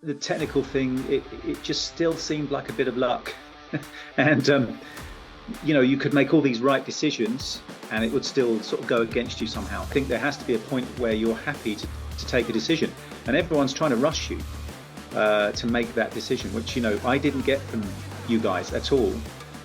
the technical thing, it just still seemed like a bit of luck. And you could make all these right decisions and it would still sort of go against you somehow. I think there has to be a point where you're happy to take a decision, and everyone's trying to rush you to make that decision, which I didn't get from you guys at all.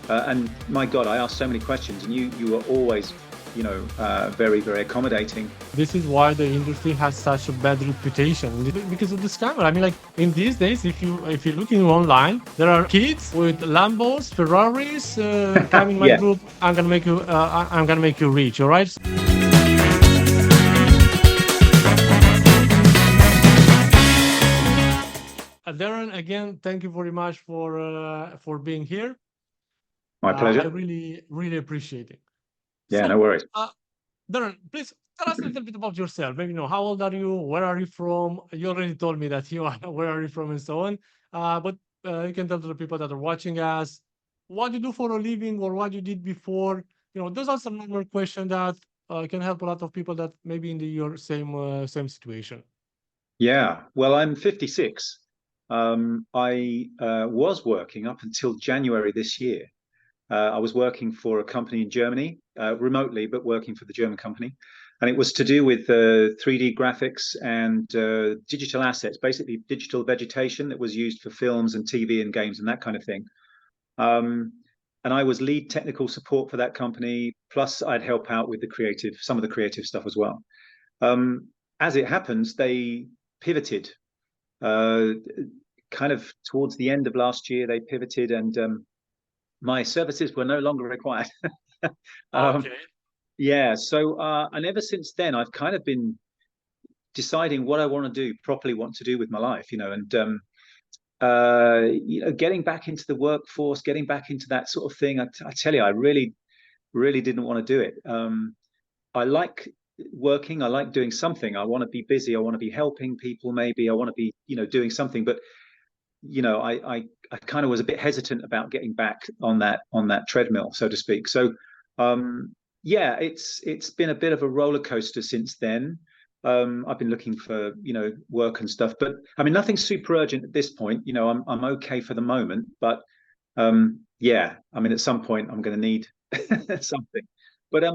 And my God, I asked so many questions, and you were always very, very accommodating. This is why the industry has such a bad reputation because of the scammer. I mean, like in these days, if you're looking online, there are kids with Lambos, Ferraris. Come in my Yeah. group. I'm gonna make you rich. All right. Darren, again, thank you very much for being here. My I pleasure. really appreciate it. Yeah, no So, worries. Darren, please tell us a little bit about yourself. Maybe how old are you? Where are you from? You already told me that you are. Where are you from, and so on. But you can tell to the people that are watching us what you do for a living or what you did before. Those are some normal questions that can help a lot of people that maybe in your same situation. Yeah, well, I'm 56. I was working up until January this year. I was working for a company in Germany, remotely, but working for the German company. And it was to do with 3D graphics and digital assets, basically digital vegetation that was used for films and TV and games and that kind of thing. And I was lead technical support for that company. Plus, I'd help out with some of the creative stuff as well. As it happens, they pivoted kind of towards the end of last year. They pivoted, and my services were no longer required. Okay. Yeah, so and ever since then, I've kind of been deciding what I want to do, properly want to do with my life, and getting back into the workforce, getting back into that sort of thing. I tell you, I really, really didn't want to do it. I like working. I like doing something. I want to be busy. I want to be helping people. Maybe I want to be, doing something. But I kind of was a bit hesitant about getting back on that treadmill, so to speak. So, yeah, it's been a bit of a roller coaster since then. I've been looking for work and stuff, but I mean nothing super urgent at this point. I'm okay for the moment, but yeah, I mean at some point I'm going to need something. But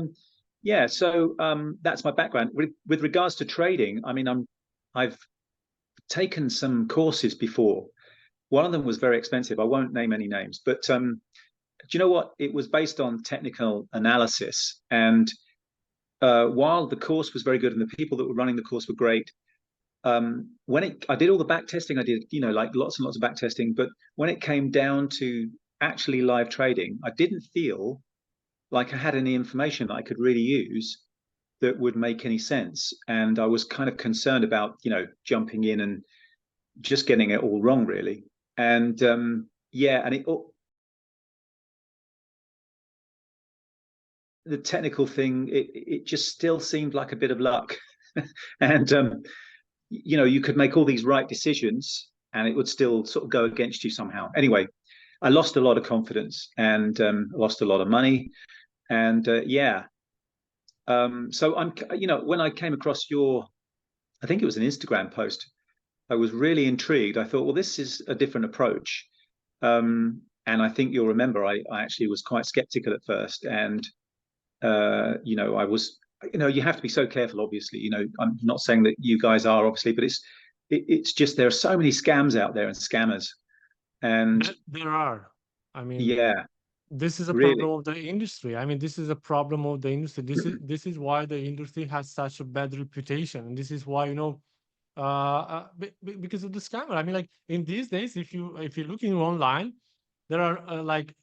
yeah, so that's my background. With regards to trading, I mean I've taken some courses before. One of them was very expensive. I won't name any names, but do you know what? It was based on technical analysis, and while the course was very good and the people that were running the course were great, I did all the back testing. I did like lots and lots of back testing, but when it came down to actually live trading, I didn't feel like I had any information that I could really use that would make any sense, and I was kind of concerned about jumping in and just getting it all wrong, really. And yeah, and the technical thing, it just still seemed like a bit of luck. And you could make all these right decisions and it would still sort of go against you somehow. Anyway, I lost a lot of confidence and lost a lot of money. And yeah, so when I came across I think it was an Instagram post, I was really intrigued. I thought, well, this is a different approach. And I think you'll remember I actually was quite skeptical at first. And, I was, you have to be so careful, obviously. I'm not saying that you guys are, obviously, but it's just there are so many scams out there and scammers. And There are. I mean, yeah, this is a really. problem of the industry. I mean, this is a problem of the industry. This is why the industry has such a bad reputation, and this is why because of the scammer. I mean, like in these days, if you're looking online, there are like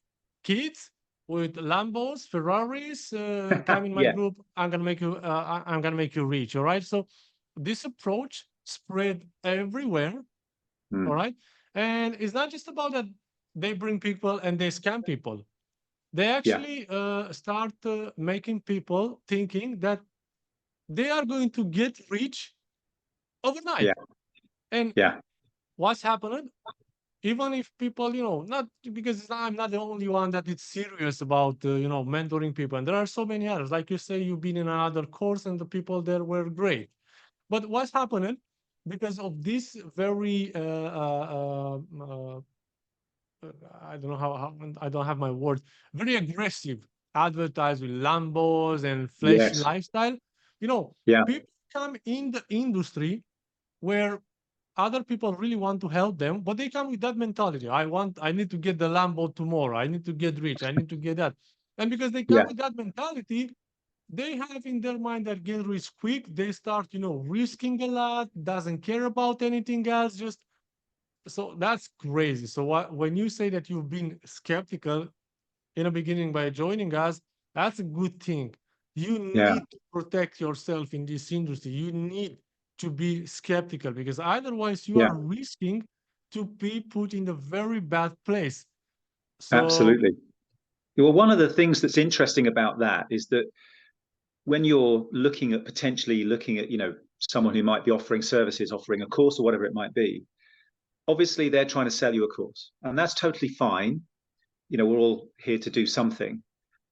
kids with Lambos, Ferraris. Come in my Yeah. group. I'm gonna make you rich. All right. So this approach spread everywhere. All Mm. right, and it's not just about that they bring people and they scam people. They Yeah. actually start making people thinking that they are going to get rich overnight. Yeah. And Yeah. what's happening? Even if people, not because I'm not the only one that is serious about, mentoring people. And there are so many others. Like you say, you've been in another course and the people there were great. But what's happening? because of this very I don't know how I don't have my words, very aggressive advertise with Lambos and flashy Yes. lifestyle. You know, Yeah. people come in the industry where other people really want to help them, but they come with that mentality. I need to get the Lambo tomorrow. I need to get rich. I need to get that. And because they come Yeah. with that mentality, they have in their mind that get rich quick. They start, risking a lot, doesn't care about anything else, just so that's crazy. So when you say that you've been skeptical in the beginning by joining us, that's a good thing. You Yeah. need to protect yourself in this industry. You need to be skeptical because otherwise you Yeah. are risking to be put in a very bad place. So Absolutely. Well, one of the things that's interesting about that is that when you're potentially looking at, someone who might be offering services, offering a course or whatever it might be, obviously they're trying to sell you a course, and that's totally fine. We're all here to do something,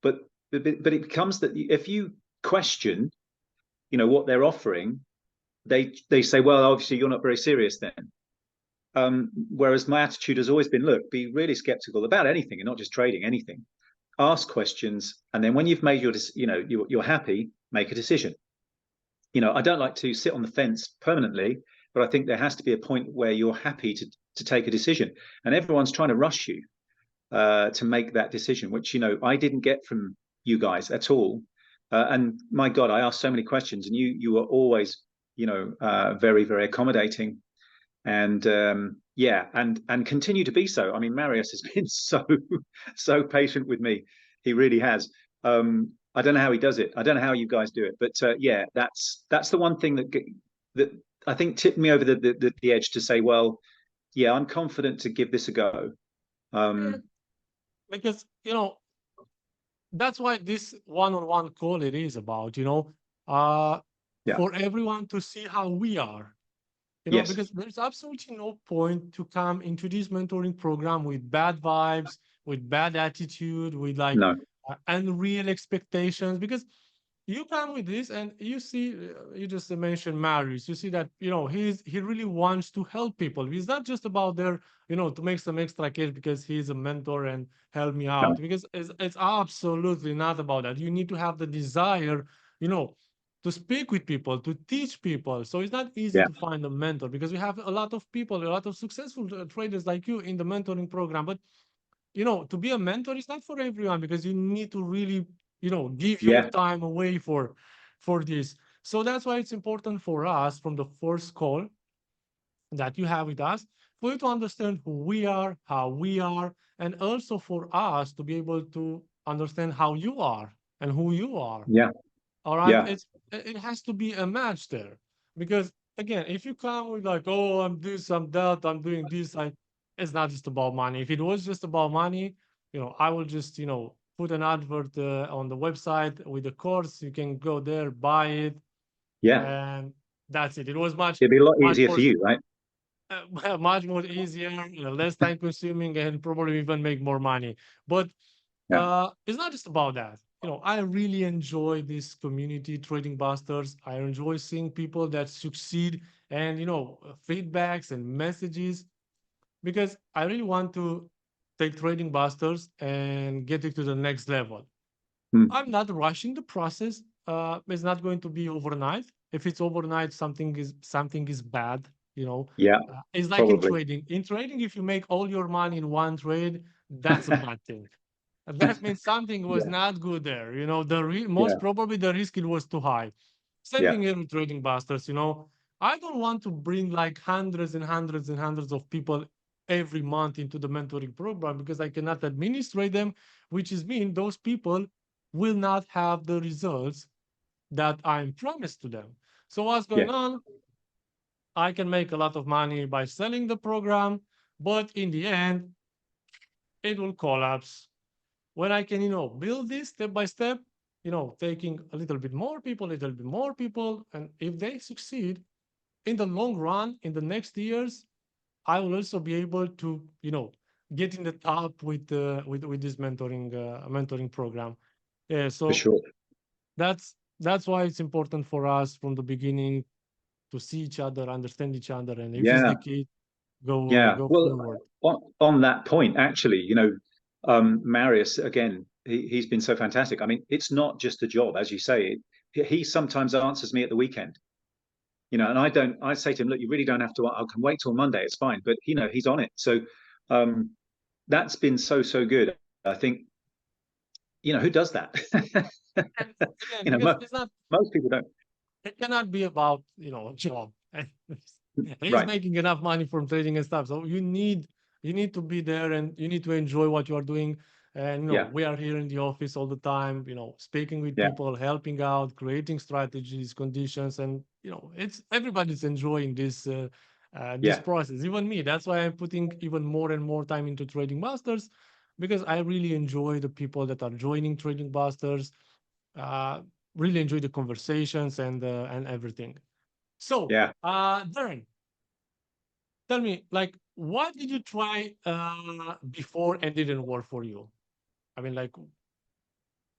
but it becomes that if you question, what they're offering, they say, well, obviously you're not very serious then. Whereas my attitude has always been, look, be really skeptical about anything, and not just trading, anything. Ask questions, and then when you've made you're happy, make a decision. I don't like to sit on the fence permanently, but I think there has to be a point where you're happy to take a decision. And everyone's trying to rush you to make that decision, which I didn't get from you guys at all. And my God, I asked so many questions, and you were always very, very accommodating, and yeah, and continue to be so. I mean, Marius has been so patient with me. He really has. I don't know how he does it. I don't know how you guys do it, but yeah, that's the one thing that I think tipped me over the edge to say, well, yeah, I'm confident to give this a go. eh, Um, because that's why this one-on-one call it is about, uh, yeah, for everyone to see how we are. yes, Because there's absolutely no point to come into this mentoring program with bad vibes, with bad attitude, with like no, unreal expectations. Because you come with this and you see, you just mentioned Marius. You see that he really wants to help people. It's not just about their to make some extra cash because he's a mentor and help me out. no, Because it's absolutely not about that. You need to have the desire, you know to speak with people, to teach people. So it's not easy yeah, to find a mentor because we have a lot of people, a lot of successful traders like you in the mentoring program. But to be a mentor is not for everyone because you need to really, give your yeah, time away for this. So that's why it's important for us from the first call that you have with us for you to understand who we are, how we are, and also for us to be able to understand how you are and who you are. yeah, All right, yeah, it has to be a match there, because again, if you come with like, oh, I'm this, I'm that, I'm doing this, it's not just about money. If it was just about money, I will just put an advert on the website with the course. You can go there, buy it, yeah. and that's it. It was much It'd be a lot much easier more for you, right? much more easier, less time consuming, and probably even make more money. But Yeah, it's not just about that. I really enjoy this community, Trading Busters. I enjoy seeing people that succeed and, feedbacks and messages, because I really want to take Trading Busters and get it to the next level. mm, I'm not rushing the process. It's not going to be overnight. If it's overnight, something is bad. yeah, It's like in probably, trading. In trading, if you make all your money in one trade, that's a bad thing. That means something was yeah, not good there. yeah, Most probably the risk it was too high. Same yeah, thing here with Trading Busters. I don't want to bring like hundreds and hundreds and hundreds of people every month into the mentoring program because I cannot administrate them, which is mean those people will not have the results that I'm promised to them. So what's yeah, going on? I can make a lot of money by selling the program, but in the end, it will collapse. When I can, build this step by step, taking a little bit more people, and if they succeed in the long run, in the next years, I will also be able to, get in the top with this mentoring program. Yeah, for so sure. that's why it's important for us from the beginning to see each other, understand each other, and if it's Yeah. the case, go Yeah. go Well, forward. on that point, actually, Marius, again, he's been so fantastic. I mean, it's not just a job, as you say. He sometimes answers me at the weekend, and I say to him, look, you really don't have to, I can wait till Monday, it's fine. But, he's on it. So um, that's been so, so good. I think, who does that? And again, you know, because mo it's not, most people don't. it cannot be about job. He's Right. making enough money from trading and stuff, so you need to be there, and you need to enjoy what you are doing. And Yeah. we are here in the office all the time, speaking with Yeah. people, helping out, creating strategies, conditions, and it's everybody's enjoying this Yeah. process, even me. That's why I'm putting even more and more time into Trading Masters, because I really enjoy the people that are joining Trading Masters. uh, really enjoy the conversations and everything. So, Yeah. Darren, tell me, like, what did you try before and didn't work for you? I mean, like,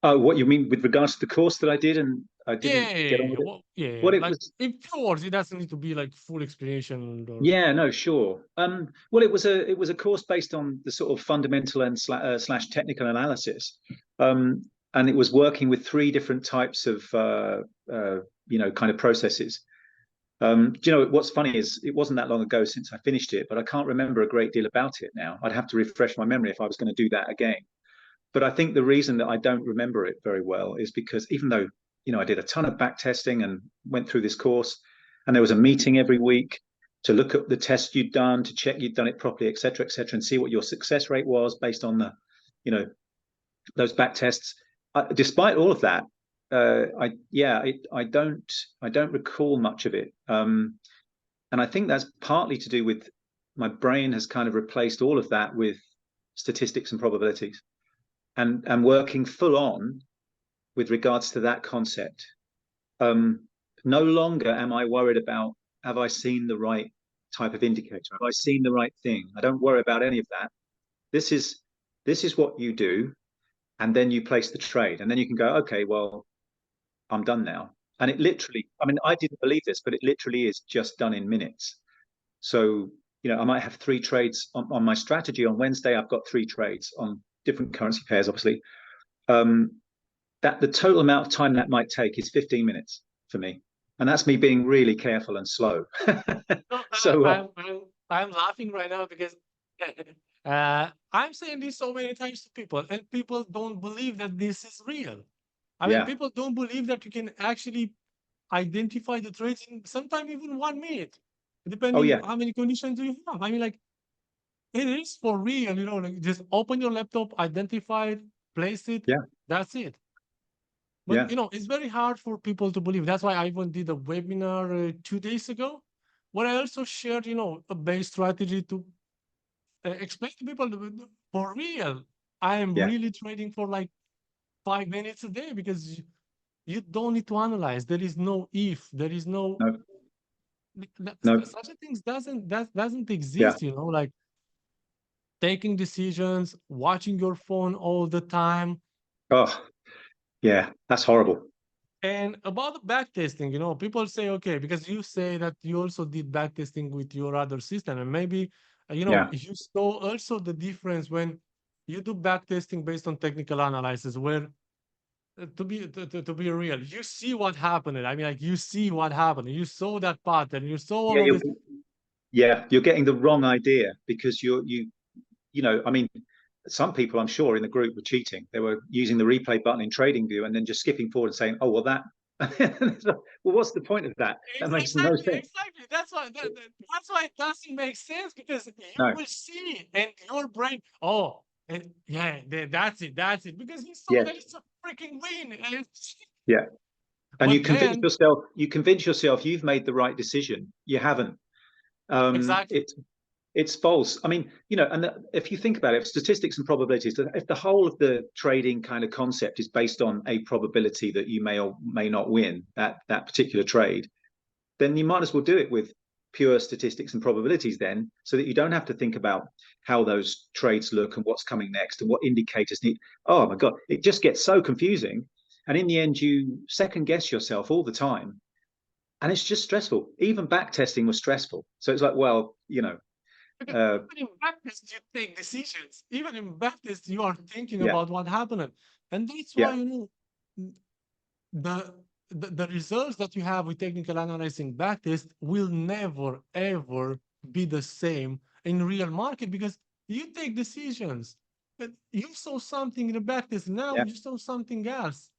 Oh, what you mean with regards to the course that I did and I yeah, didn't yeah, get yeah, on yeah, with it? well, yeah, yeah, What it like was? in few words, it doesn't need to be like full explanation or. Yeah, no, sure. Well, it was a course based on the sort of fundamental and slash technical analysis, and it was working with three different types of kind of processes. Do you know what's funny is it wasn't that long ago since I finished it, but I can't remember a great deal about it now. I'd have to refresh my memory if I was going to do that again. But I think the reason that I don't remember it very well is because even though I did a ton of back testing and went through this course, and there was a meeting every week to look at the test you'd done, to check you'd done it properly, et cetera, and see what your success rate was based on you know, those back tests. Despite all of that, I don't recall much of it, and I think that's partly to do with my brain has kind of replaced all of that with statistics and probabilities, and working full on with regards to that concept. No longer am I worried about, have I seen the right type of indicator? Have I seen the right thing? I don't worry about any of that. This is what you do, and then you place the trade, and then you can go, okay, well, I'm done now. And it literally, I mean, I didn't believe this, but it literally is just done in minutes. So, I might have three trades on my strategy. On Wednesday, I've got three trades on different currency pairs, obviously. Um, that the total amount of time that might take is 15 minutes for me, and that's me being really careful and slow. No, So I'm laughing right now because I'm saying this so many times to people, and people don't believe that this is real. I mean, yeah. people don't believe that you can actually identify the trades in sometime even 1 minute, Oh depending yeah. how many conditions do you have. I mean, like, it is for real, like, just open your laptop, identify it, place it, Yeah. that's it. But Yeah. it's very hard for people to believe. That's why I even did a webinar 2 days ago, where I also shared, a base strategy to explain to people that, for real, I am Yeah. really trading for like 5 minutes a day, because you don't need to analyze. There is no if. There is no No. No. such a things doesn't Yeah. exist. Like taking decisions, watching your phone all the time. Oh yeah, that's horrible. And about the backtesting, people say, okay, because you say that you also did backtesting with your other system, and maybe Yeah. you saw also the difference when you do backtesting based on technical analysis, where to be real, you see what happened. I mean, like, you see what happened. You saw that pattern. You saw Yeah. all of this. You're getting the wrong idea because I mean, some people I'm sure in the group were cheating. They were using the replay button in TradingView and then just skipping forward and saying, oh, well, that, well, what's the point of that? That makes no Exactly, sense. exactly. That's why it doesn't make sense, because you No. will see, and your brain, oh, and yeah, that's it, because you saw Yeah. that it's a freaking win. Yeah. And But then, you convince yourself you've made the right decision. You haven't. exactly, It's false. I mean, if you think about it, statistics and probabilities, if the whole of the trading kind of concept is based on a probability that you may or may not win that particular trade, then you might as well do it with pure statistics and probabilities then, so that you don't have to think about how those trades look and what's coming next and what indicators need. Oh my God, it just gets so confusing. And in the end, you second guess yourself all the time. and it's just stressful. Even back testing was stressful. So it's like, well, Because uh, even in practice, you take decisions. Even in practice, you are thinking yeah, about what happened. And that's yeah, why, the, the results that you have with technical analyzing backtest will never, ever be the same in real market because you take decisions. But you saw something in the backtest, now yeah, you saw something else.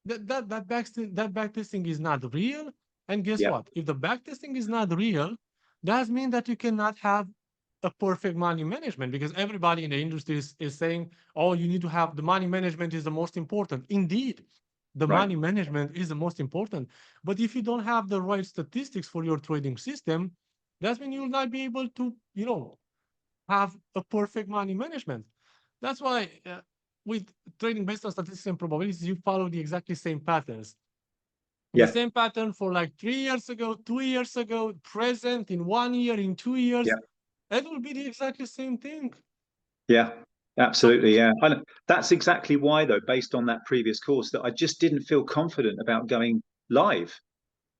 That backtesting is not real. And guess yeah, what? If the backtesting is not real, that means that you cannot have a perfect money management because everybody in the industry is saying, oh, you need to have the money management is the most important. Indeed, the right, money management is the most important. But if you don't have the right statistics for your trading system, that means you will not be able to, have a perfect money management. That's why with trading based on statistics and probabilities, you follow the exactly same patterns. The yeah, same pattern for like 3 years ago, 2 years ago, present in 1 year, in 2 years. yeah, It will be the exactly same thing. yeah, So, absolutely, yeah. And that's exactly why, though, based on that previous course, that I just didn't feel confident about going live.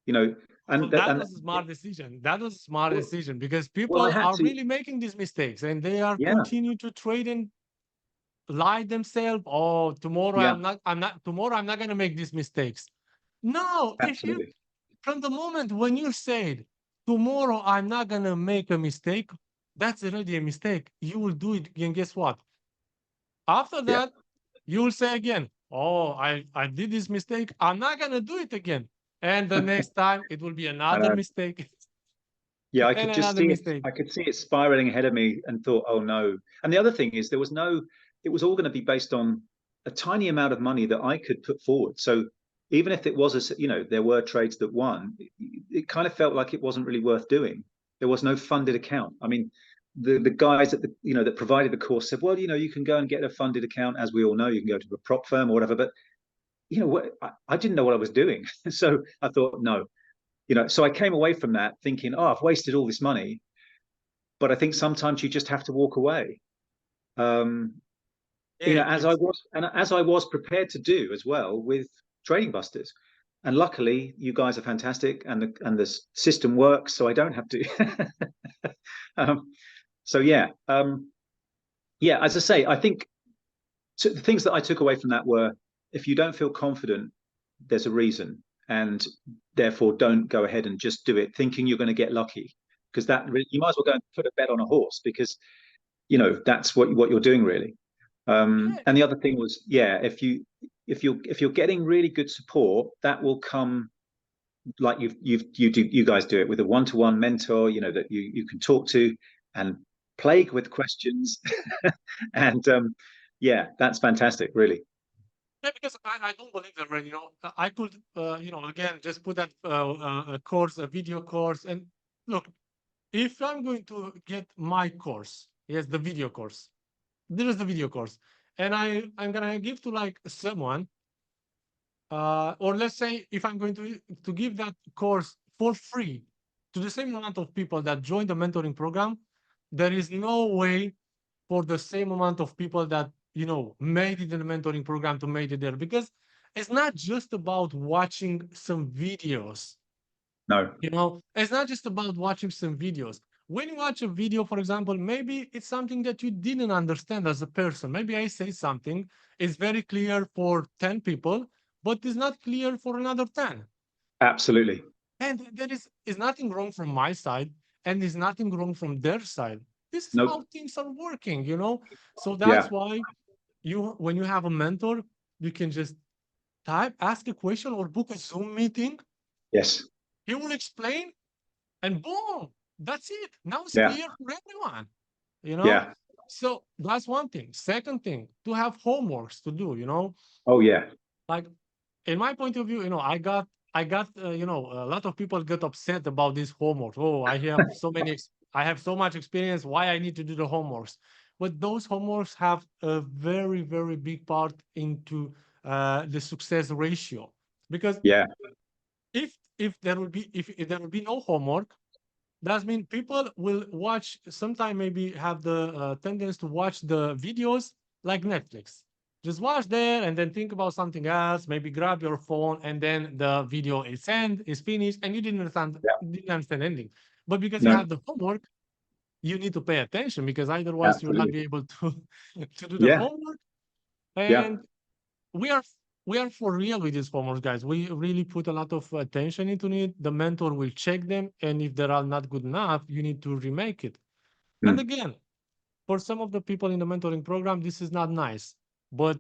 You know, so and that and was a smart decision. That was a smart decision because well, I people had are to, really making these mistakes and they are yeah, continue to trade and lie themselves. Oh, tomorrow yeah, tomorrow I'm not gonna make these mistakes. No, if you absolutely, from the moment when you said tomorrow I'm not gonna make a mistake, that's already a mistake. You will do it again. Guess what? After yeah. that, you will say again, oh, I did this mistake. I'm not gonna do it again. And the next time it will be I another know. mistake Yeah, I and could just another see it. mistake. I could see it spiraling ahead of me and thought, oh no. And the other thing is there was no, it was all going to be based on a tiny amount of money that I could put forward. So even if it was, there were trades that won, it kind of felt like it wasn't really worth doing. There was no funded account. I mean, the guys at that provided the course said, well, you can go and get a funded account. As we all know, you can go to a prop firm or whatever. But what, I didn't know what I was doing. So I thought, no, so I came away from that thinking, oh, I've wasted all this money. But I think sometimes you just have to walk away. Um, Yeah, it's as I was prepared to do as well with Trading Busters. And luckily, you guys are fantastic, and the system works, so I don't have to. um, so yeah. As I say, I think the things that I took away from that were, if you don't feel confident, there's a reason, and therefore don't go ahead and just do it thinking you're going to get lucky, because that you might as well go and put a bet on a horse, because that's what you're doing really. yeah, And the other thing was, yeah, if you're getting really good support, that will come, like you guys do it with a one-to-one mentor, that you can talk to and plague with questions. And yeah, that's fantastic, really. yeah, because I don't believe that, right? I could, again, just put that a course, a video course. And look, if I'm going to get my course, yes, the video course, there is the video course, and I'm gonna give to like someone, or let's say if I'm going to give that course for free to the same amount of people that join the mentoring program, there is no way for the same amount of people that made it in the mentoring program to make it there, because it's not just about watching some videos. No, It's not just about watching some videos. When you watch a video, for example, maybe it's something that you didn't understand as a person. Maybe I say something, it's very clear for 10 people, but it's not clear for another 10. absolutely. And there is nothing wrong from my side, and there's nothing wrong from their side. This is how Nope. things are working. So Yeah. that's why when you have a mentor, you can just ask a question, or book a Zoom meeting. Yes. He will explain, and boom, that's it. Now it's Yeah. clear for everyone, you know? Yeah. So that's one thing. Second thing, to have homeworks to do. Oh yeah. Like in my point of view, a lot of people get upset about this homework. Oh, I have so much experience. Why I need to do the homeworks? But those homeworks have a very, very big part into the success ratio. Because Yeah. if there will be no homework, that means people will watch, sometime maybe have the tendency to watch the videos like Netflix. Just watch there and then think about something else. Maybe grab your phone and then the video is finished, and you didn't understand anything. But because you No, have the homework, you need to pay attention, because otherwise you will not absolutely. be able to to do the Yeah, homework. yeah. And we are we are for real with these homeworks, guys. We really put a lot of attention into it. The mentor will check them, and if they are not good enough, you need to remake it. And Mm. again, for some of the people in the mentoring program, this is not nice, but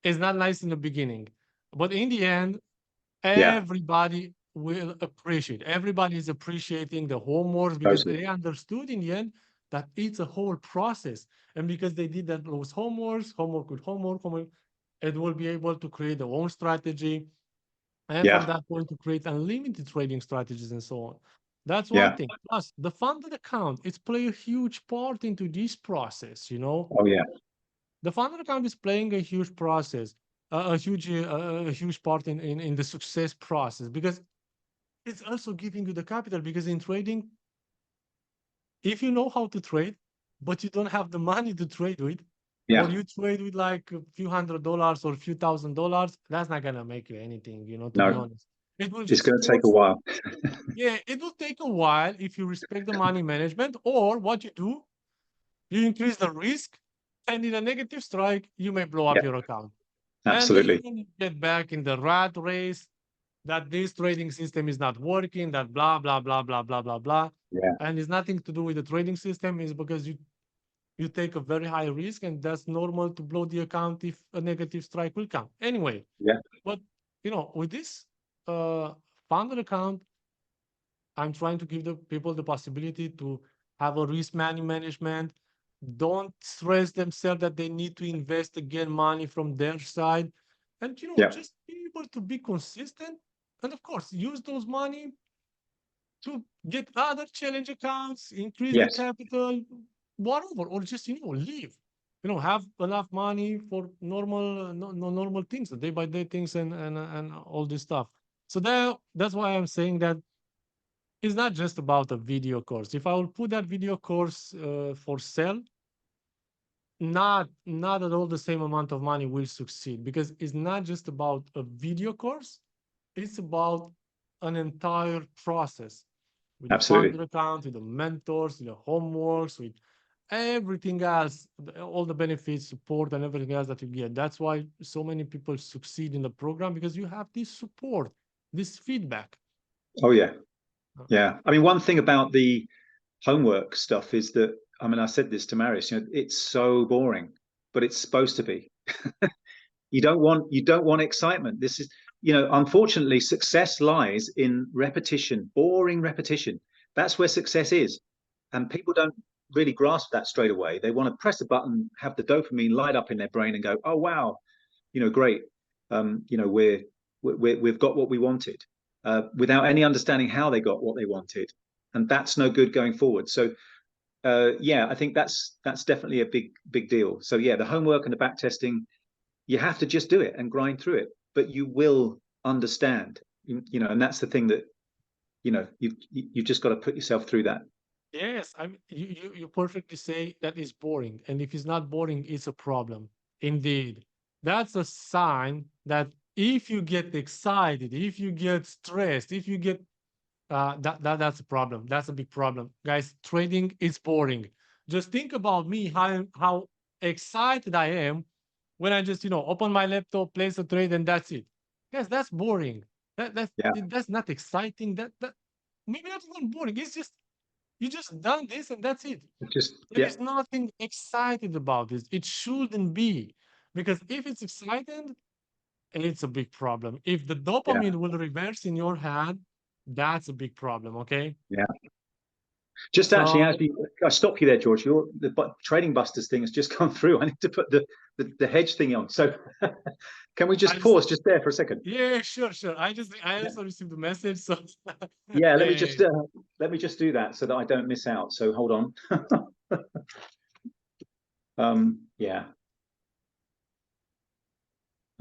it's not nice in the beginning. But in the end, Yeah, everybody will appreciate. Everybody is appreciating the homework, because totally. they understood in the end that it's a whole process. And because they did that, those homework with homework, it will be able to create their own strategy. And from Yeah, that point, to create unlimited trading strategies and so on. That's one yeah. thing. Plus, the funded account, it's play a huge part into this process, you know. Oh, yeah, The funded account is playing a huge process, a huge part in the success process, because it's also giving you the capital. Because in trading, if you know how to trade, but you don't have the money to trade with, or yeah. you trade with like a few $100 or a few $1,000s, that's not gonna make you anything, you know, to be No, honest. It will it's just going to take a force, while. yeah, it will take a while if you respect the money management, or what you do, you increase the risk, and in a negative strike, you may blow up Yeah, your account. And then absolutely. you get back in the rat race, that this trading system is not working, that blah, blah, blah, blah, blah, blah, blah. Yeah, And it's nothing to do with the trading system, is because you take a very high risk, and that's normal to blow the account if a negative strike will come. Anyway, yeah, but with this uh, funded account, I'm trying to give the people the possibility to have a risk money management. Don't stress themselves that they need to invest again money from their side. And yeah. just be able to be consistent. And of course, use those money to get other challenge accounts, increase the Yes. capital, whatever, or just leave. Have enough money for normal, normal things, day by day things, and all this stuff. So that's why I'm saying that it's not just about a video course. If I will put that video course for sale, not at all the same amount of money will succeed, because it's not just about a video course. It's about an entire process, with the Absolutely. founder account, with the mentors, with the homeworks, with everything else, all the benefits, support, and everything else that you get. That's why so many people succeed in the program, because you have this support, this feedback. Oh, yeah. Uh, Yeah. I mean, one thing about the homework stuff is that, I mean, I said this to Marius, it's so boring, but it's supposed to be. You don't want excitement. This is, unfortunately, success lies in repetition, boring repetition. That's where success is. And people don't really grasp that straight away. They want to press a button, have the dopamine light up in their brain and go, oh wow, great. We've got what we wanted, without any understanding how they got what they wanted. And that's no good going forward. So yeah, I think that's definitely a big deal. So yeah, the homework and the back testing, you have to just do it and grind through it, but you will understand. And that's the thing that you've just got to put yourself through that. Yes, I mean, you perfectly say that is boring, and if it's not boring, it's a problem. Indeed, that's a sign that if you get excited, if you get stressed, if you get that's a problem. That's a big problem, guys. Trading is boring. Just think about me, how excited I am when I just open my laptop, place a trade, and that's it. Yes, that's boring. Yeah, That's not exciting. That maybe that's not boring. It's just you just done this and that's it. it's just There yeah, is nothing excited about this. It shouldn't be, because if it's exciting, it's a big problem. If the yeah, dopamine will reverse in your head, that's a big problem. Okay. yeah. Just actually, So I stop you there, George. The Trading Busters thing has just come through. I need to put the hedge thing on. So can we I just just, pause just there for a second? yeah, sure, sure. I Yeah, also received a message. So yeah. Let me yeah, just do that so that I don't miss out. So hold on. Yeah.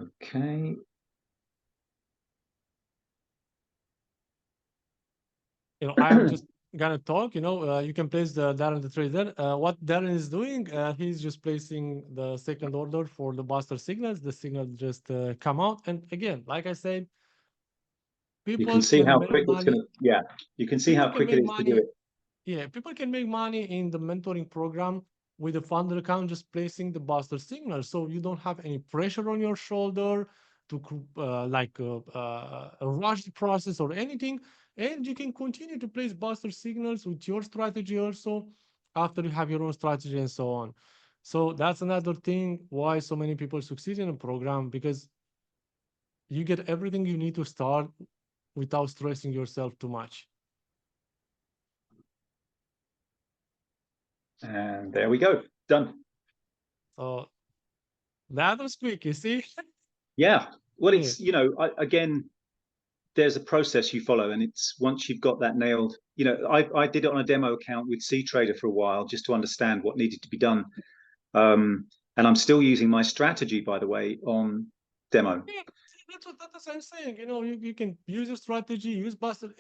Okay. I am just gonna talk, you can place the Darren the trader. What Darren is doing, he's just placing the second order for the buster signals. The signal just come out, and again, like I said, You can people see can how make quick it's going money. to, yeah, you can see People how can quick it make is to do money. it. Yeah, people can make money in the mentoring program with a funder account just placing the buster signal. So you don't have any pressure on your shoulder to rush the process or anything. And you can continue to place buster signals with your strategy also after you have your own strategy and so on. So that's another thing why so many people succeed in a program, because you get everything you need to start without stressing yourself too much. And there we go. Done. So that was quick, you see? Yeah. Well, Yeah. it's, again, there's a process you follow, and it's once you've got that nailed. I did it on a demo account with CTrader for a while just to understand what needed to be done. And I'm still using my strategy, by the way, on demo. Yeah, that's what I'm saying. You can use a strategy, use Buster.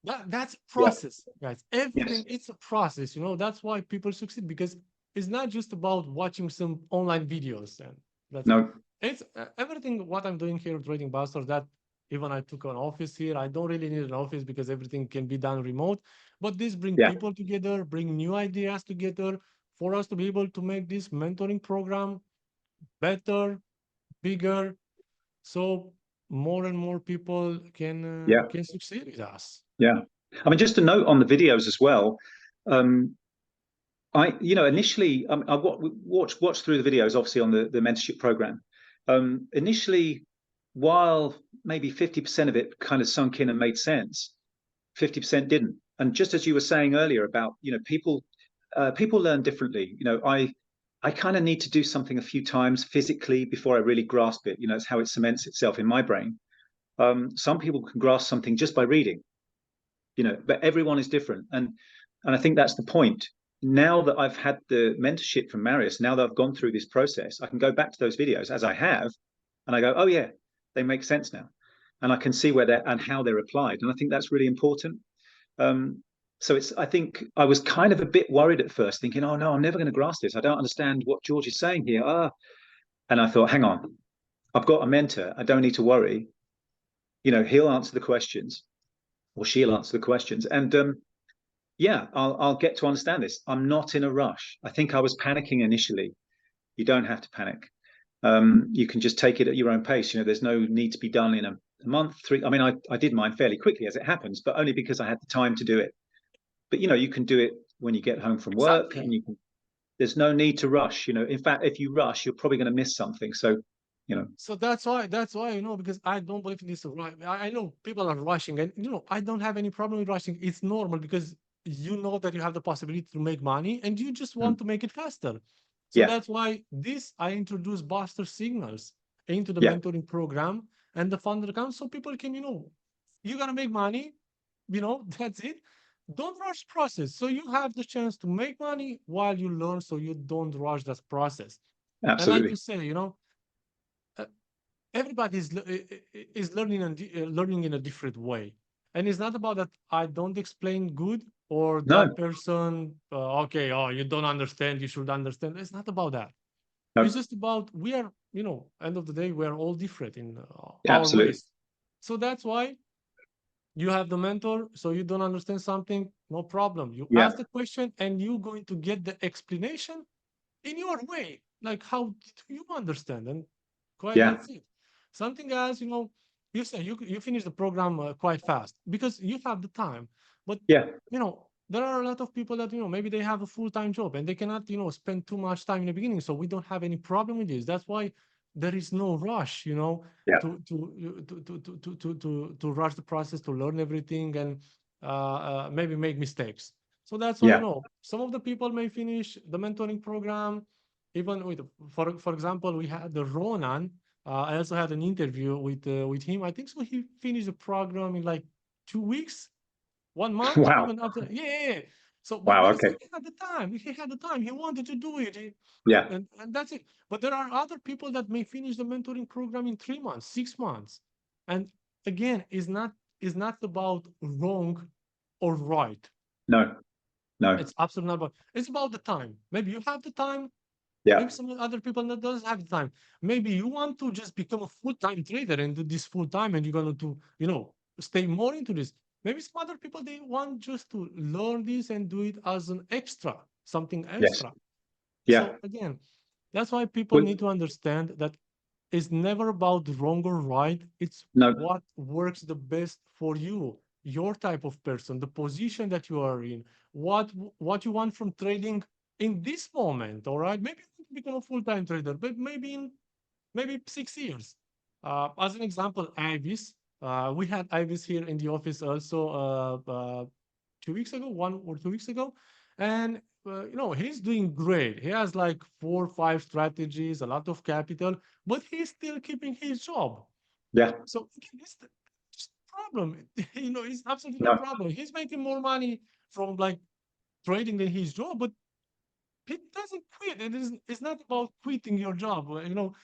That's a Yeah. process, guys. Yes. Everything it's a process. That's why people succeed, because it's not just about watching some online videos and that's it. No. It's everything what I'm doing here trading Buster. That even I took an office here. I don't really need an office because everything can be done remote. But this bring Yeah. people together, bring new ideas together for us to be able to make this mentoring program better, bigger, so more and more people Yeah. can succeed with us. Yeah. I mean, just a note on the videos as well. Um, initially, I watched through the videos, obviously on the mentorship program. Initially, while maybe 50% of it kind of sunk in and made sense, 50% didn't. And just as you were saying earlier about, people learn differently. I kind of need to do something a few times physically before I really grasp it. It's how it cements itself in my brain. Some people can grasp something just by reading, but everyone is different. And I think that's the point. Now that I've had the mentorship from Marius, now that I've gone through this process, I can go back to those videos as I have, and I go, oh yeah, they make sense now. And I can see where they're and how they're applied. And I think that's really important. So I think I was kind of a bit worried at first, thinking, oh no, I'm never going to grasp this. I don't understand what George is saying here. And I thought, hang on, I've got a mentor. I don't need to worry. He'll answer the questions, or she'll answer the questions. And yeah, I'll get to understand this. I'm not in a rush. I think I was panicking initially. You don't have to panic. You can just take it at your own pace. There's no need to be done in a month, 3. I mean, I did mine fairly quickly as it happens, but only because I had the time to do it. But you can do it when you get home from work, Exactly. and there's no need to rush. In fact, if you rush, you're probably going to miss something. So, So that's why because I don't believe in this. Right, I know people are rushing, and I don't have any problem with rushing. It's normal because you know that you have the possibility to make money, and you just want to make it faster. So yeah, that's why I introduce Buster signals into the yeah, mentoring program and the funder account, so people can you're gonna make money. That's it. Don't rush process. So you have the chance to make money while you learn, so you don't rush that process. And like you absolutely. say, uh, everybody is learning and learning in a different way, and it's not about that I don't explain good or that No, person. Okay, oh, you don't understand. You should understand. It's not about that. It's no, just about we are. End of the day, we are all different in our absolutely. ways. So that's why you have the mentor. So you don't understand something, no problem. You Yeah, ask the question, and you're going to get the explanation in your way, like how do you understand, and quite yeah, that's it. Something else, you say you finish the program quite fast because you have the time, but yeah, there are a lot of people that maybe they have a full-time job and they cannot spend too much time in the beginning, so we don't have any problem with this. That's why there is no rush, yeah, to rush the process to learn everything and maybe make mistakes. So that's why, yeah. some of the people may finish the mentoring program, even with, for example, we had the Ronan. I also had an interview with him. I think so. He finished the program in like 2 weeks, 1 month, Wow, even after. Yeah, yeah, yeah. So, but wow. because Okay. he had the time, he wanted to do it, Yeah, and that's it. But there are other people that may finish the mentoring program in 3 months, 6 months, and again, is not about wrong or right. No, no. It's absolutely not about. It's about the time. Maybe you have the time. Yeah. Maybe some other people that doesn't have the time. Maybe you want to just become a full-time trader and do this full-time, and you're going to, stay more into this. Maybe some other people, they want just to learn this and do it as an extra, something Yes. extra. Yeah. So again, that's why people Well, need to understand that it's never about wrong or right. It's no. what works the best for you, your type of person, the position that you are in, what you want from trading in this moment. All right, maybe you want to become a full-time trader, but maybe in maybe 6 years. As an example, Ivis. We had Ivis here in the office also 2 weeks ago, 1 or 2 weeks ago, and he's doing great. He has like 4 or 5 strategies, a lot of capital, but he's still keeping his job. Yeah. So again, it's the problem. It's absolutely no No. problem. He's making more money from like trading than his job, but he doesn't quit. It's not about quitting your job. No.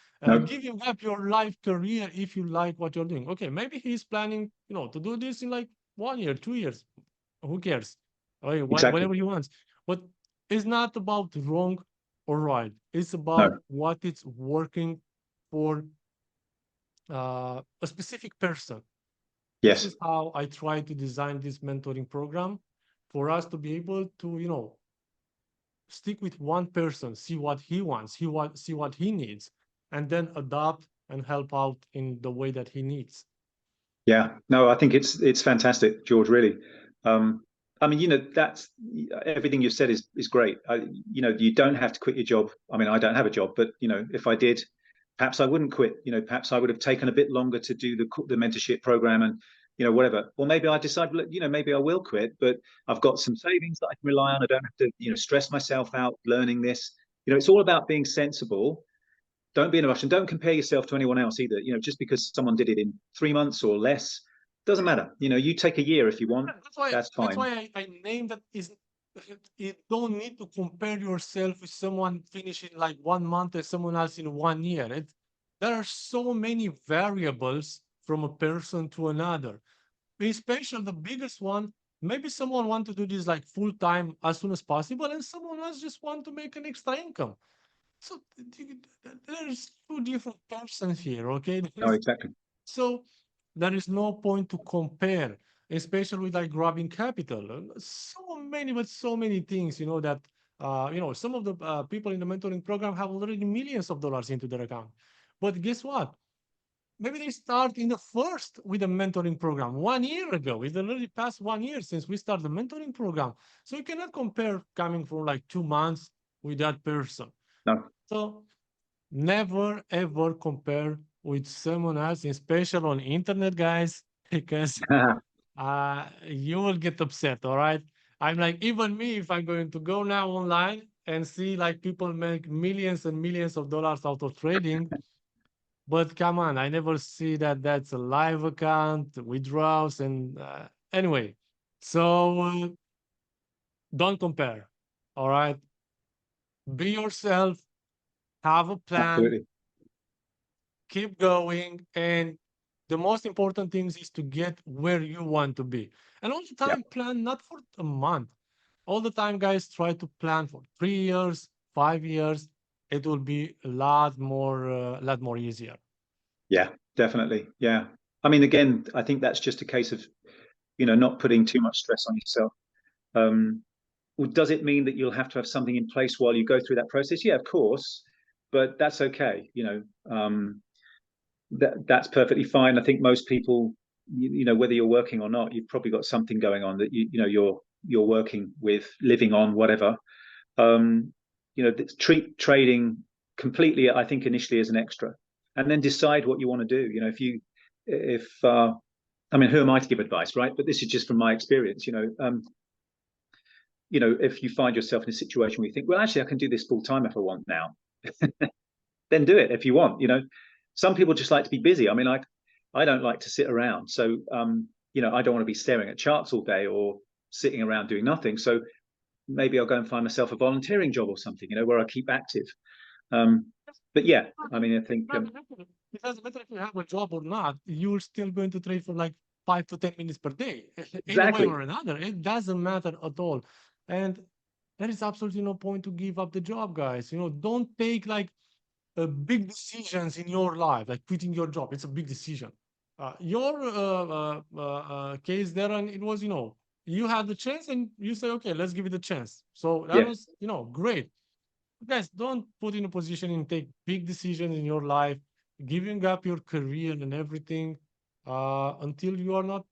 Giving up your life career if you like what you're doing. Okay, maybe he's planning, to do this in like 1 year, 2 years. Who cares? Okay, Exactly. whatever he wants. But it's not about wrong or right. It's about No. what it's working for a specific person. This Yes. is how I try to design this mentoring program for us to be able to, stick with one person, see what he wants, see what he needs, and then adapt and help out in the way that he needs. Yeah. No, I think it's fantastic, George, really. I mean, that's everything you've said is great. You don't have to quit your job. I mean, I don't have a job, but if I did, perhaps I wouldn't quit. Perhaps I would have taken a bit longer to do the mentorship program and whatever. Or maybe I decide, maybe I will quit, but I've got some savings that I can rely on. I don't have to stress myself out learning this. It's all about being sensible. Don't be in a rush, and don't compare yourself to anyone else either. Just because someone did it in 3 months or less doesn't matter. You take a year if you want. That's That's fine. why I named that is you don't need to compare yourself with someone finishing like 1 month and someone else in 1 year. There are so many variables from a person to another. Especially the biggest one, maybe someone want to do this like full time as soon as possible, and someone else just want to make an extra income. So there's two different persons here, okay? No, exactly. So there is no point to compare, especially with like grabbing capital. So many, but so many things, that some of the people in the mentoring program have already millions of dollars into their account. But guess what? Maybe they start in the first with a mentoring program 1 year ago. It's already past 1 year since we started the mentoring program. So you cannot compare coming from like 2 months with that person. No. So never ever compare with someone else, especially on internet, guys, because you will get upset. All right. I'm like, even me, if I'm going to go now online and see like people make millions and millions of dollars out of trading, but come on, I never see that that's a live account, withdrawals, and anyway. So don't compare. All right. Be yourself, have a plan, Absolutely. keep going, and the most important things is to get where you want to be. And all the Yeah. time, plan not for a month. All the time, guys, try to plan for 3 years, 5 years. It will be a lot more easier. Yeah, definitely. Yeah. I mean, again, I think that's just a case of, not putting too much stress on yourself. Well, does it mean that you'll have to have something in place while you go through that process? Yeah, of course, but that's okay. That's perfectly fine. I think most people, whether you're working or not, you've probably got something going on that you're working with, living on, whatever. Treat trading completely, I think, initially as an extra, and then decide what you want to do. If I mean, who am I to give advice, right? But this is just from my experience. If you find yourself in a situation where you think, well, actually, I can do this full time if I want now, then do it if you want. Some people just like to be busy. I mean, I don't like to sit around. So, I don't want to be staring at charts all day or sitting around doing nothing. So maybe I'll go and find myself a volunteering job or something, where I keep active. But yeah, I mean, I think It doesn't matter if you have a job or not. You're still going to trade for like 5 to 10 minutes per day, in a way Exactly. or another. It doesn't matter at all. And there is absolutely no point to give up the job, guys. Don't take like big decisions in your life, like quitting your job. It's a big decision. Your case, Darren, it was, you had the chance and you say, okay, let's give it a chance. So that Yeah. was, great. Guys, don't put in a position and take big decisions in your life, giving up your career and everything until you are not,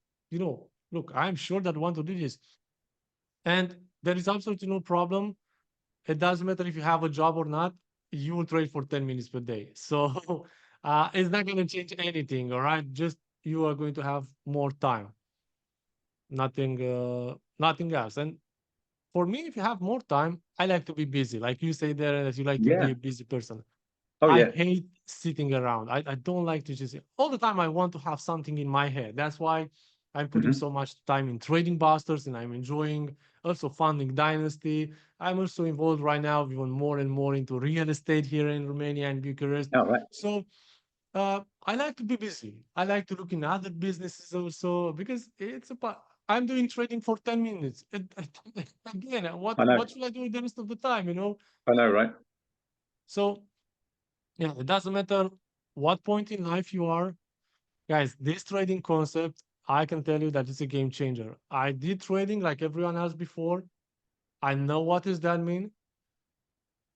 look, I'm sure that I want to do this. And there is absolutely no problem. It doesn't matter if you have a job or not, you will trade for 10 minutes per day. So it's not going to change anything. All right. Just you are going to have more time. Nothing else. And for me, if you have more time, I like to be busy. Like you say there that you like to be Yeah. a busy person. Oh, I yeah. hate sitting around. I don't like to just all the time. I want to have something in my head. That's why I'm putting Hmm. so much time in trading busters, and I'm enjoying also funding Dynasty. I'm also involved right now even more and more into real estate here in Romania and Bucharest. Oh, right. So I like to be busy. I like to look in other businesses also because it's about. I'm doing trading for 10 minutes. Again, what I know. what should I do the rest of the time? I know, right? So yeah, it doesn't matter what point in life you are. Guys, this trading concept, I can tell you that it's a game changer. I did trading like everyone else before. I know what does that mean,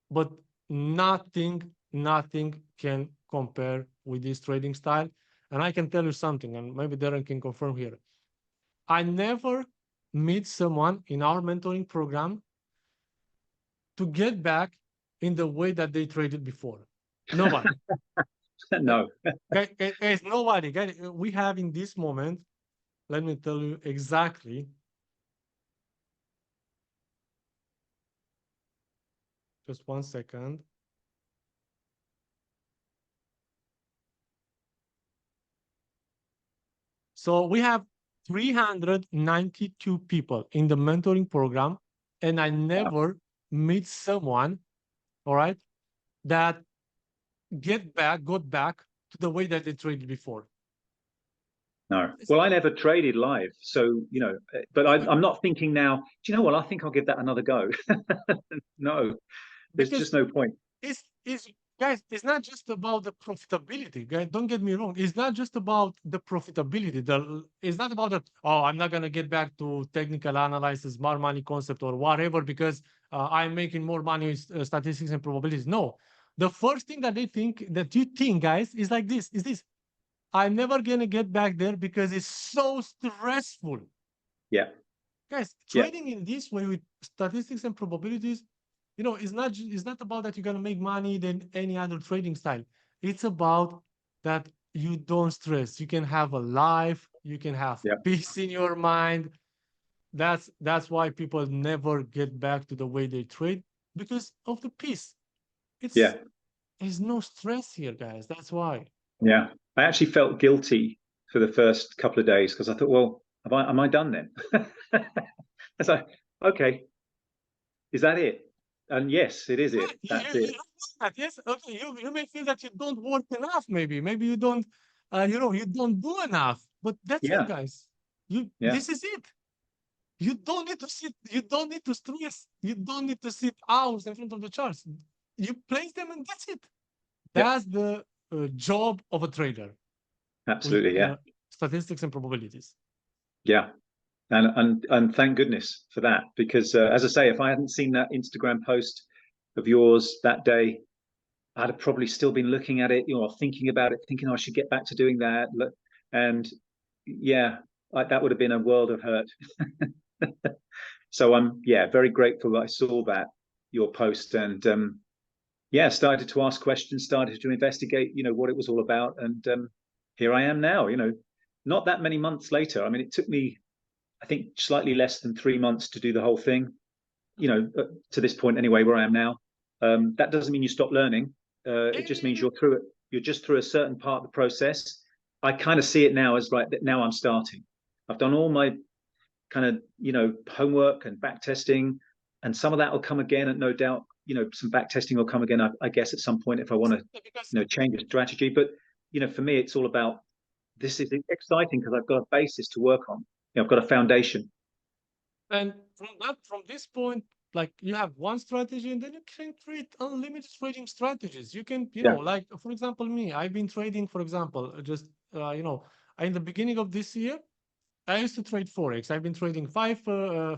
but nothing can compare with this trading style. And I can tell you something, and maybe Darren can confirm here. I never meet someone in our mentoring program to get back in the way that they traded before. Nobody. No. Guys, nobody. Guys, we have in this moment, let me tell you exactly. Just 1 second. So we have 392 people in the mentoring program, and I Wow. never meet someone, all right, that got back to the way that they traded before. No. Well, I never traded live. So, but I'm not thinking now, do you know what? I think I'll give that another go. No, there's Because just no point. it's guys, it's not just about the profitability. Guys, don't get me wrong. It's not just about the profitability. It's not about that. Oh, I'm not gonna get back to technical analysis, smart money concept, or whatever because I'm making more money with statistics and probabilities. No, the first thing that you think, guys, is like this: is this? I'm never gonna get back there because it's so stressful. Yeah. Guys, Yeah. trading in this way with statistics and probabilities, it's not about that you're gonna make money than any other trading style. It's about that you don't stress. You can have a life, you can have Yeah. peace in your mind. That's why people never get back to the way they trade because of the peace. Yeah. There's no stress here, guys. That's why. Yeah. I actually felt guilty for the first couple of days because I thought, well, am I done then? It's like, okay, is that it? And yes, it is it. That's You it. don't want that, yes. Okay, you may feel that you don't work enough, maybe you don't you don't do enough, but that's it, Yeah. guys. Yeah. This is it. You don't need to sit, you don't need to stress, you don't need to sit hours in front of the charts. You place them and that's it. Yeah. That's the job of a trader with Absolutely. Yeah. statistics and probabilities. Yeah. And thank goodness for that because as I say, if I hadn't seen that Instagram post of yours that day, I'd have probably still been looking at it, thinking about it, thinking, oh, I should get back to doing that. And yeah, that would have been a world of hurt. So I'm very grateful that I saw that your post and started to ask questions, started to investigate, what it was all about, and here I am now. Not that many months later. I mean, it took me, I think, slightly less than 3 months to do the whole thing. To this point anyway, where I am now. That doesn't mean you stop learning. It just means you're through it. You're just through a certain part of the process. I kind of see it now as right that now I'm starting. I've done all my kind of homework and back testing, and some of that will come again, and no doubt some back testing will come again. I guess at some point if I want to Because change the strategy. But for me, it's all about this is exciting because I've got a basis to work on. You know, I've got a foundation. And from this point, like you have one strategy, and then you can create unlimited trading strategies. You can, Yeah. like for example, me, I've been trading, for example, just in the beginning of this year, I used to trade Forex. I've been trading 5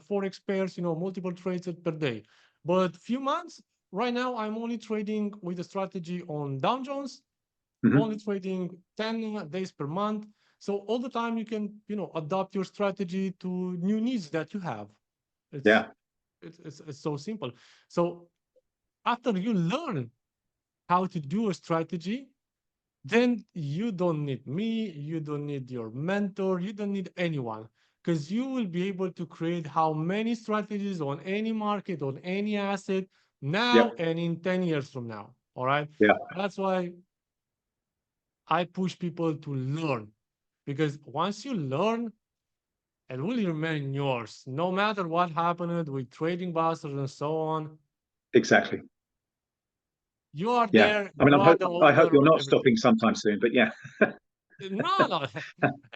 Forex pairs, multiple trades per day. But few months, right now, I'm only trading with a strategy on Dow Jones, only trading 10 days per month. So all the time you can, adapt your strategy to new needs that you have. Yeah. It's so simple. So after you learn how to do a strategy, then you don't need me, you don't need your mentor, you don't need anyone, because you will be able to create how many strategies on any market, on any asset now Yep. and in 10 years from now. All right. Yeah. That's why I push people to learn, because once you learn, it will remain yours, no matter what happened with trading busters and so on. Exactly. You are Yeah. there. I mean, You are the I hope owner you're of not everything. stopping sometime soon, but yeah. No,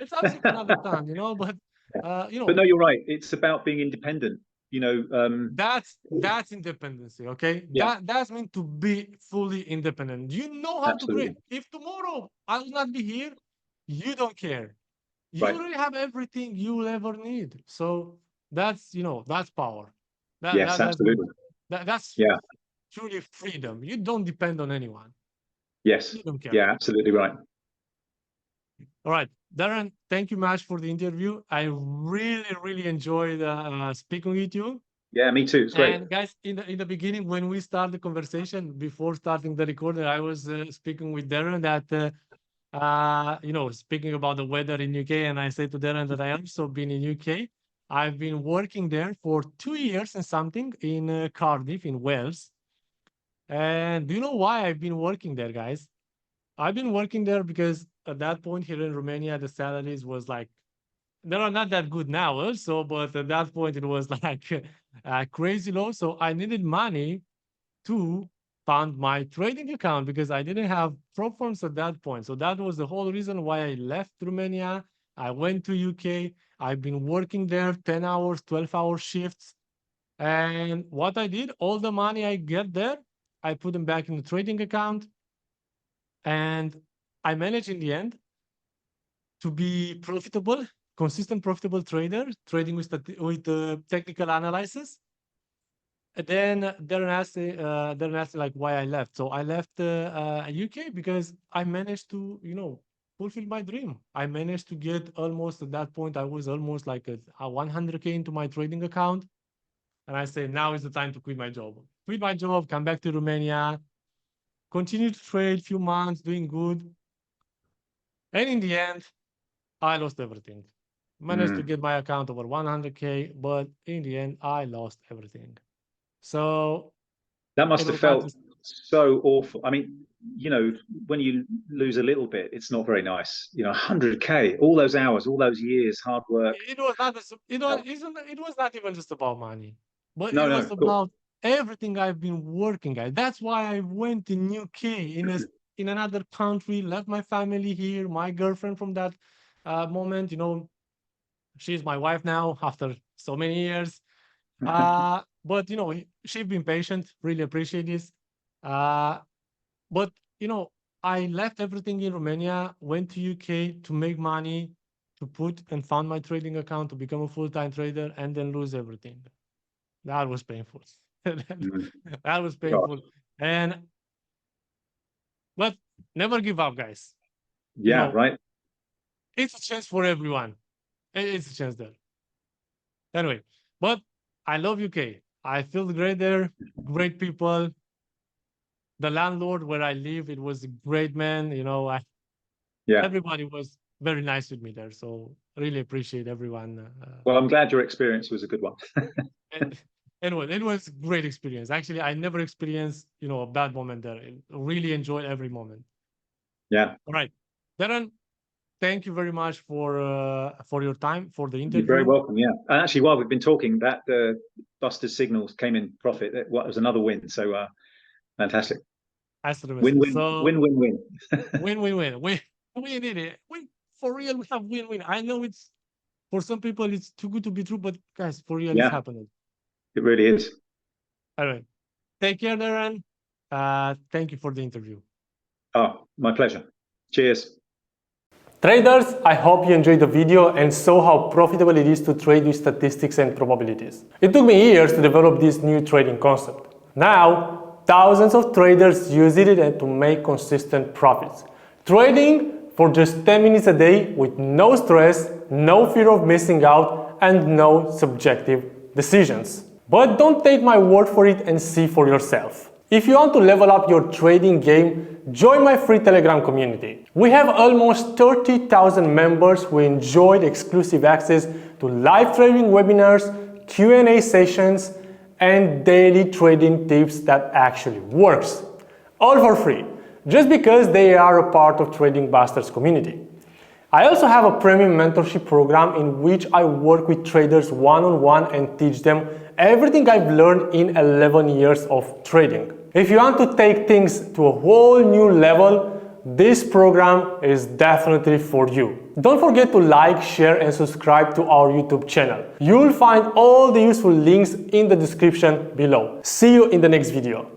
it's absolutely another time, but But no, you're right. It's about being independent. You know, that's independency. Okay, yeah, that's meant to be fully independent. You know how to create. absolutely. If tomorrow I will not be here, you don't care. You Right. already have everything you will ever need. So that's power. That Yes, that that's the, absolutely. that's Yeah. truly freedom. You don't depend on anyone. Yes. You don't care. Yeah, absolutely right. All right, Darren, thank you much for the interview. I really, really enjoyed speaking with you. Yeah, me too. It's great. And guys, in the beginning, when we start the conversation before starting the recorder, I was speaking with Darren that speaking about the weather in UK, and I said to Darren that I also been in UK. I've been working there for 2 years and something in Cardiff in Wales. And do you know why I've been working there, guys? I've been working there because at that point here in Romania, the salaries was like they are not that good now also, but at that point it was like crazy low. So I needed money to fund my trading account because I didn't have prop firms at that point. So that was the whole reason why I left Romania. I went to UK. I've been working there 10 hours, 12-hour shifts. And what I did, all the money I get there, I put them back in the trading account. And I managed in the end to be profitable, consistent profitable trader, trading with technical analysis. And then Darren asked like why I left. So I left UK because I managed to, fulfill my dream. I managed to get almost at that point, I was almost like a 100K into my trading account. And I said, now is the time to quit my job. Quit my job, come back to Romania, continue to trade few months, doing good. And in the end, I lost everything. Managed to Mm. get my account over 100K, but in the end, I lost everything. So That must it have was not felt just, so awful. I mean, you know, when you lose a little bit, it's not very nice. You know, 100K, all those hours, all those years, hard work. it was not, it was not even just about money, but it No, no, was of course. about everything I've been working at. That's why I went in UK, in another country, left my family here, my girlfriend from that moment, she's my wife now after so many years. But she's been patient, really appreciate this. Uh, but I left everything in Romania, went to UK to make money, to put and found my trading account to become a full-time trader, and then lose everything. That was painful. Mm. That was painful. Gosh. And but never give up, guys. You Yeah, know, right. it's a chance for everyone. It's a chance there. Anyway, but I love UK. I feel great there, great people. The landlord where I live, it was a great man. Yeah. Everybody was very nice with me there. So really appreciate everyone. Well, I'm glad your experience was a good one. And anyway, it was great experience. Actually, I never experienced, a bad moment there. I really enjoyed every moment. Yeah. All right. Darren, thank you very much for your time, for the You're very interview. welcome. Yeah. And actually, while we've been talking, that Buster's signals came in profit. It was another win. So fantastic. As the Win, message. win, So win, win, win. win, win, win. We did it. We for real, we have win-win. I know it's for some people it's too good to be true, but guys, for real, it's Yeah, happening. it really is. All right. Take care, Darren. Thank you for the interview. Oh, my pleasure. Cheers. Traders, I hope you enjoyed the video and saw how profitable it is to trade with statistics and probabilities. It took me years to develop this new trading concept. Now, thousands of traders use it to make consistent profits. Trading for just 10 minutes a day with no stress, no fear of missing out, and no subjective decisions. But don't take my word for it and see for yourself. If you want to level up your trading game, join my free Telegram community. We have almost 30,000 members who enjoyed exclusive access to live trading webinars, Q&A sessions, and daily trading tips that actually works. All for free, just because they are a part of Trading Busters community. I also have a premium mentorship program in which I work with traders one-on-one and teach them everything I've learned in 11 years of trading. If you want to take things to a whole new level, this program is definitely for you. Don't forget to like, share, and subscribe to our YouTube channel. You'll find all the useful links in the description below. See you in the next video.